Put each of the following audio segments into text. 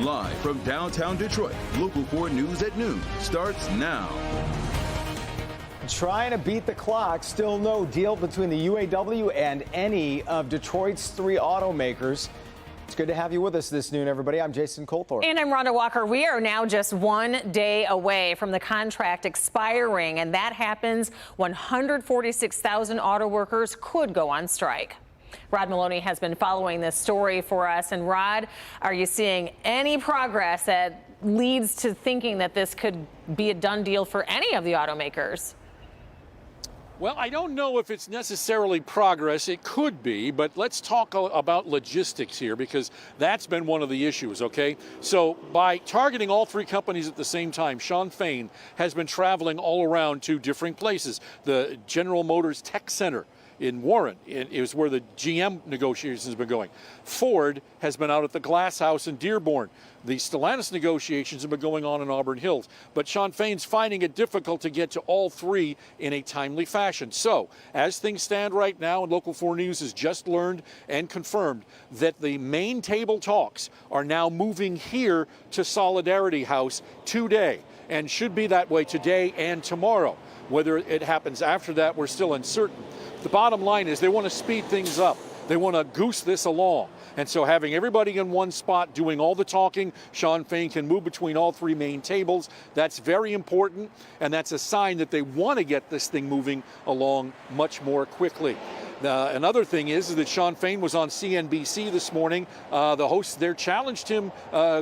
Live from downtown Detroit, Local 4 News at noon starts now. Trying to beat the clock. Still no deal between the UAW and any of Detroit's 3 automakers. It's good to have you with us this noon, everybody. I'm Jason Colthorpe. And I'm Rhonda Walker. We are now just 1 day away from the contract expiring, and that happens 146,000 auto workers could go on strike. Rod Maloney has been following this story for us. And Rod, are you seeing any progress that leads to thinking that this could be a done deal for any of the automakers? Well, I don't know if it's necessarily progress. It could be, but let's talk about logistics here, because that's been one of the issues, okay? So by targeting all 3 companies at the same time, Shawn Fain has been traveling all around to different places. The General Motors Tech Center in Warren is where the GM negotiations have been going. Ford has been out at the Glass House in Dearborn. The Stellantis negotiations have been going on in Auburn Hills. But Shawn Fain's finding it difficult to get to all 3 in a timely fashion. So, as things stand right now, and Local 4 News has just learned and confirmed that the main table talks are now moving here to Solidarity House today, and should be that way today and tomorrow. Whether it happens after that, we're still uncertain. The bottom line is they want to speed things up. They want to goose this along. And so having everybody in one spot doing all the talking, Shawn Fain can move between all 3 main tables. That's very important, and that's a sign that they want to get this thing moving along much more quickly. Another thing is that Shawn Fain was on CNBC this morning. The hosts there challenged him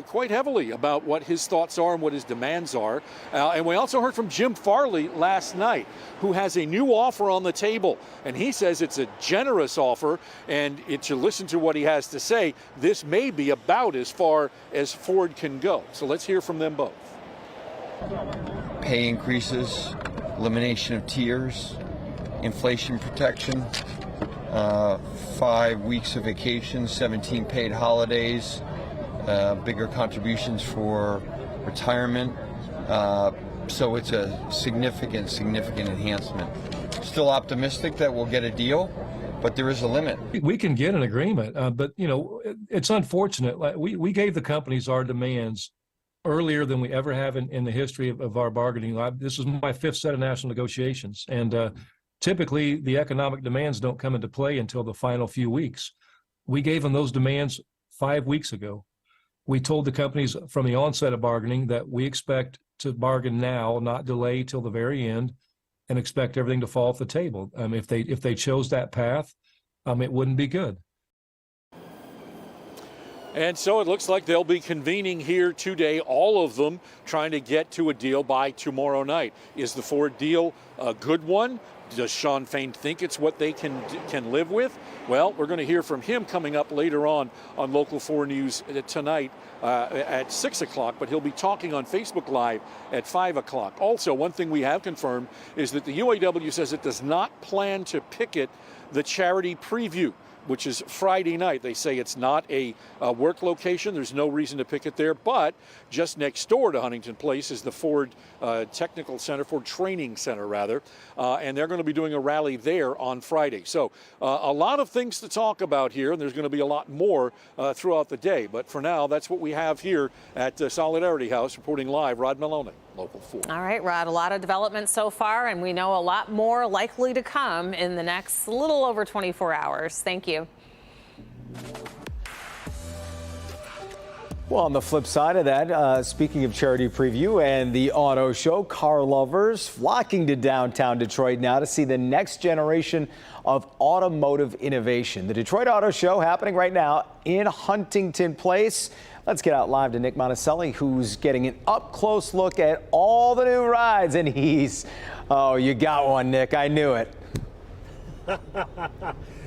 quite heavily about what his thoughts are and what his demands are. And we also heard from Jim Farley last night, who has a new offer on the table. And he says it's a generous offer, and to listen to what he has to say, this may be about as far as Ford can go. So let's hear from them both. Pay increases, elimination of tiers, inflation protection, 5 weeks of vacation, 17 paid holidays, bigger contributions for retirement. So it's a significant enhancement. Still optimistic that we'll get a deal, but there is a limit. We can get an agreement, but you know, it's unfortunate. Like we gave the companies our demands earlier than we ever have in the history of our bargaining. This is my 5th set of national negotiations, and typically, the economic demands don't come into play until the final few weeks. We gave them those demands 5 weeks ago. We told the companies from the onset of bargaining that we expect to bargain now, not delay till the very end, and expect everything to fall off the table. If they chose that path, it wouldn't be good. And so it looks like they'll be convening here today, all of them trying to get to a deal by tomorrow night. Is the Ford deal a good one? Does Shawn Fain think it's what they can live with? Well, we're going to hear from him coming up later on Local 4 News tonight at 6 o'clock, but he'll be talking on Facebook Live at 5 o'clock. Also, one thing we have confirmed is that the UAW says it does not plan to picket the charity preview, which is Friday night. They say it's not a work location. There's no reason to pick it there, but just next door to Huntington Place is the Ford Technical Center, Ford Training Center, rather, and they're going to be doing a rally there on Friday. So a lot of things to talk about here, and there's going to be a lot more throughout the day. But for now, that's what we have here at Solidarity House. Reporting live, Rod Maloney, Local 4. All right, Rod, a lot of development so far, and we know a lot more likely to come in the next little over 24 hours. Thank you. Well, on the flip side of that, speaking of charity preview and the auto show, car lovers flocking to downtown Detroit now to see the next generation of automotive innovation. The Detroit Auto Show happening right now in Huntington Place. Let's get out live to Nick Monticelli, who's getting an up-close look at all the new rides. And oh, you got one, Nick. I knew it.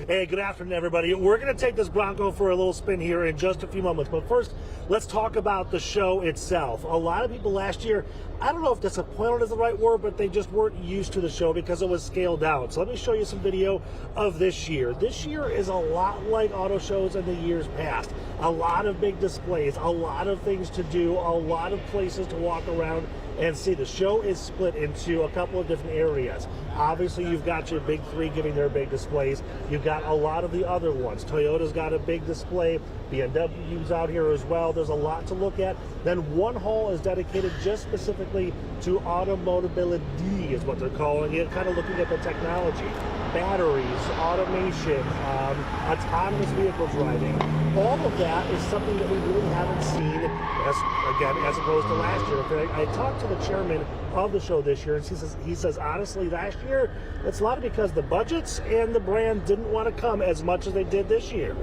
Hey, good afternoon, everybody. We're going to take this Bronco for a little spin here in just a few moments. But first, let's talk about the show itself. A lot of people last year, I don't know if disappointed is the right word, but they just weren't used to the show because it was scaled down. So let me show you some video of this year. This year is a lot like auto shows in the years past. A lot of big displays, a lot of things to do, a lot of places to walk around. and see the show is split into a couple of different areas. Obviously, you've got your big three giving their big displays. You've got a lot of the other ones. Toyota's got a big display. BMW's out here as well. There's a lot to look at. Then one hall is dedicated just specifically to automobility, is what they're calling it, kind of looking at the technology, batteries, automation, autonomous vehicle driving. All of that is something that we really haven't seen, as opposed to last year. I talked to the chairman of the show this year, and he says honestly, last year it's a lot because the budgets and the brand didn't want to come as much as they did this year.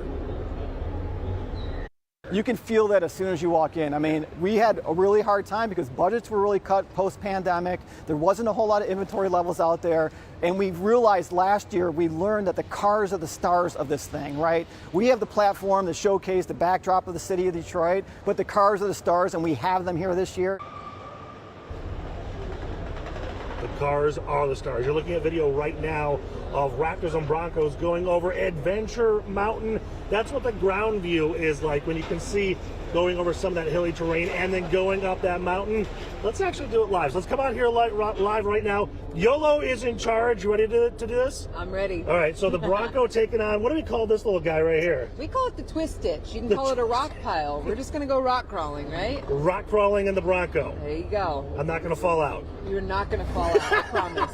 You can feel that as soon as you walk in. I mean, we had a really hard time because budgets were really cut post-pandemic. There wasn't a whole lot of inventory levels out there. And we realized last year, we learned that the cars are the stars of this thing, right? We have the platform, the showcase, the backdrop of the city of Detroit, but the cars are the stars, and we have them here this year. The cars are the stars. You're looking at video right now of Raptors and Broncos going over Adventure Mountain. That's what the ground view is like when you can see going over some of that hilly terrain and then going up that mountain. Let's actually do it live. So let's come out here live right now. YOLO is in charge. You ready to do this? I'm ready. All right, so the Bronco taking on, what do we call this little guy right here? We call it the twist ditch. You can call it a rock pile. We're just going to go rock crawling, right? Rock crawling in the Bronco. There you go. I'm not going to fall out. You're not going to fall out, I promise.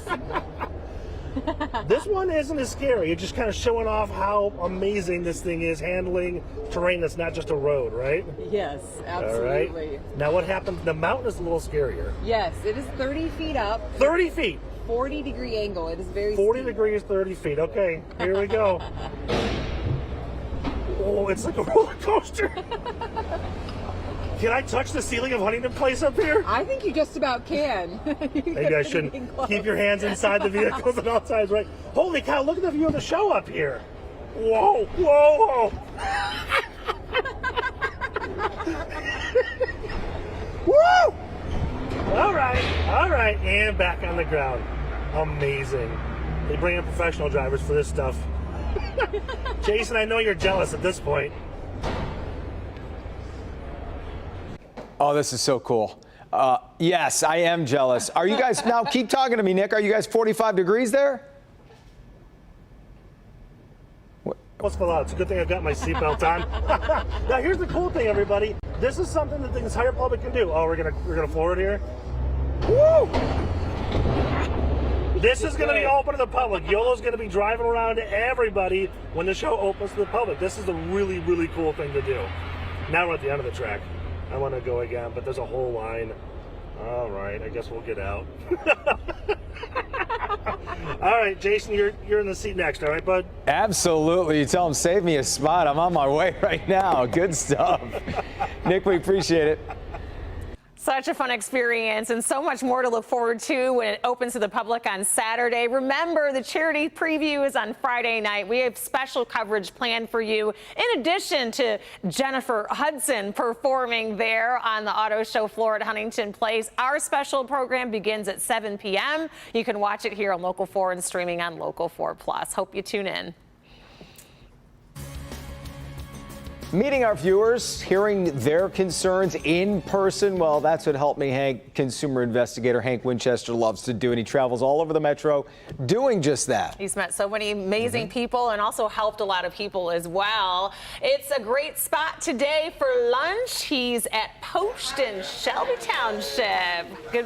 This one isn't as scary. It's just kind of showing off how amazing this thing is handling terrain that's not just a road, right? Yes, absolutely. All right. Now what happens? The mountain is a little scarier. Yes, it is 30 feet up. 30 feet. 40-degree angle. It is very 40 steep. degrees, 30 feet. Okay, here we go. Oh, it's like a roller coaster. Can I touch the ceiling of Huntington Place up here? I think you just about can. Maybe I shouldn't. Keep your hands inside the vehicles at all times, right? Holy cow, look at the view of the show up here. Whoa, whoa, whoa. Woo! All right, and back on the ground. Amazing. They bring in professional drivers for this stuff. Jason, I know you're jealous at this point. Oh, this is so cool. Yes, I am jealous. Are you guys, now keep talking to me, Nick. Are you guys 45 degrees there? Let's fall out. It's a good thing I've got my seatbelt on. Now, here's the cool thing, everybody. This is something that the entire public can do. Oh, we're gonna floor it here. Woo! This is gonna be open to the public. YOLO's gonna be driving around to everybody when the show opens to the public. This is a really, really cool thing to do. Now we're at the end of the track. I want to go again, but there's a whole line. All right, I guess we'll get out. All right, Jason, you're in the seat next, all right, bud? Absolutely. You tell him, save me a spot. I'm on my way right now. Good stuff. Nick, we appreciate it. Such a fun experience and so much more to look forward to when it opens to the public on Saturday. Remember, the charity preview is on Friday night. We have special coverage planned for you, in addition to Jennifer Hudson performing there on the auto show floor at Huntington Place. Our special program begins at 7 p.m. You can watch it here on Local 4 and streaming on Local 4 Plus. Hope you tune in. Meeting our viewers, hearing their concerns in person, well, that's what Help Me Hank consumer investigator Hank Winchester loves to do, and he travels all over the metro doing just that. He's met so many amazing people and also helped a lot of people as well. It's a great spot today for lunch. He's at Poached in Shelby Township. Good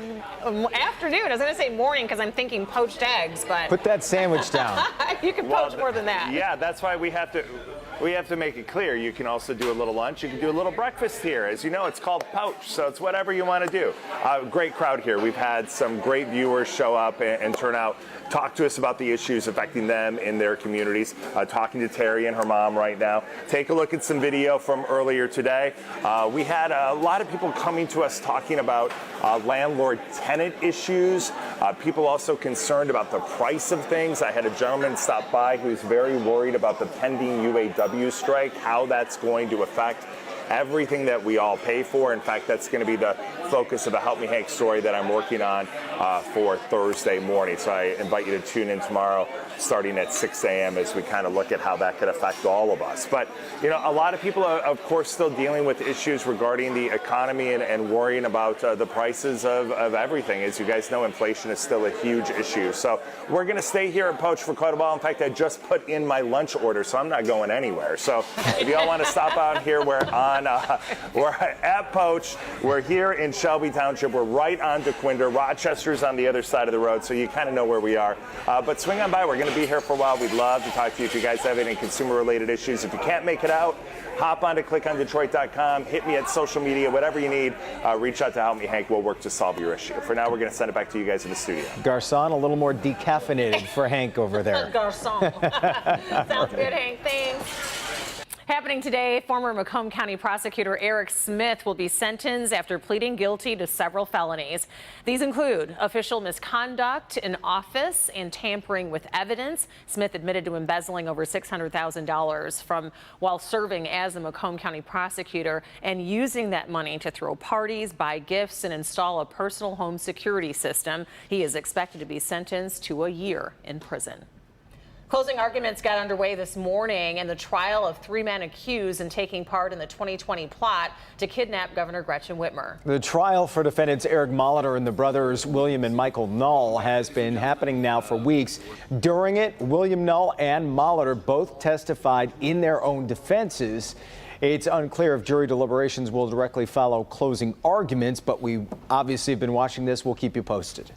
afternoon. I was going to say morning because I'm thinking poached eggs, but put that sandwich down. You can poach more than that. Yeah, that's why we have to make it clear. You can also do a little lunch. You can do a little breakfast here. As you know, it's called Poach, so it's whatever you want to do. Great crowd here. We've had some great viewers show up and turn out, talk to us about the issues affecting them in their communities. Talking to Terry and her mom right now. Take a look at some video from earlier today. We had a lot of people coming to us talking about landlord-tenant issues. People also concerned about the price of things. I had a gentleman stop by who's very worried about the pending UAW strike, how that's going to affect everything that we all pay for. In fact, that's going to be the focus of a Help Me Hank story that I'm working on for Thursday morning. So I invite you to tune in tomorrow starting at 6 a.m. as we kind of look at how that could affect all of us. But, you know, a lot of people are, of course, still dealing with issues regarding the economy and worrying about the prices of everything. As you guys know, inflation is still a huge issue. So we're going to stay here at Poach for quite a while. In fact, I just put in my lunch order, so I'm not going anywhere. So if y'all want to stop out here, we're at Poach. We're here in Shelby Township. We're right on DeQuinder. Rochester's on the other side of the road, so you kind of know where we are. But swing on by. We're going to be here for a while. We'd love to talk to you if you guys have any consumer-related issues. If you can't make it out, hop on to clickondetroit.com, hit me at social media, whatever you need. Reach out to Help Me Hank. We'll work to solve your issue. For now, we're going to send it back to you guys in the studio. Garcon, a little more decaffeinated for Hank over there. Garcon. Sounds good, Hank. Thanks. Happening today, former Macomb County prosecutor Eric Smith will be sentenced after pleading guilty to several felonies. These include official misconduct in office and tampering with evidence. Smith admitted to embezzling over $600,000 from while serving as a Macomb County prosecutor and using that money to throw parties, buy gifts, and install a personal home security system. He is expected to be sentenced to a year in prison. Closing arguments got underway this morning in the trial of 3 men accused in taking part in the 2020 plot to kidnap Governor Gretchen Whitmer. The trial for defendants Eric Molitor and the brothers William and Michael Null has been happening now for weeks. During it, William Null and Molitor both testified in their own defenses. It's unclear if jury deliberations will directly follow closing arguments, but we obviously have been watching this. We'll keep you posted.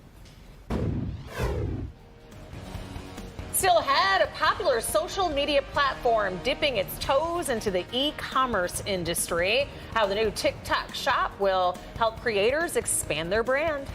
Still ahead, a popular social media platform dipping its toes into the e-commerce industry. How the new TikTok shop will help creators expand their brand.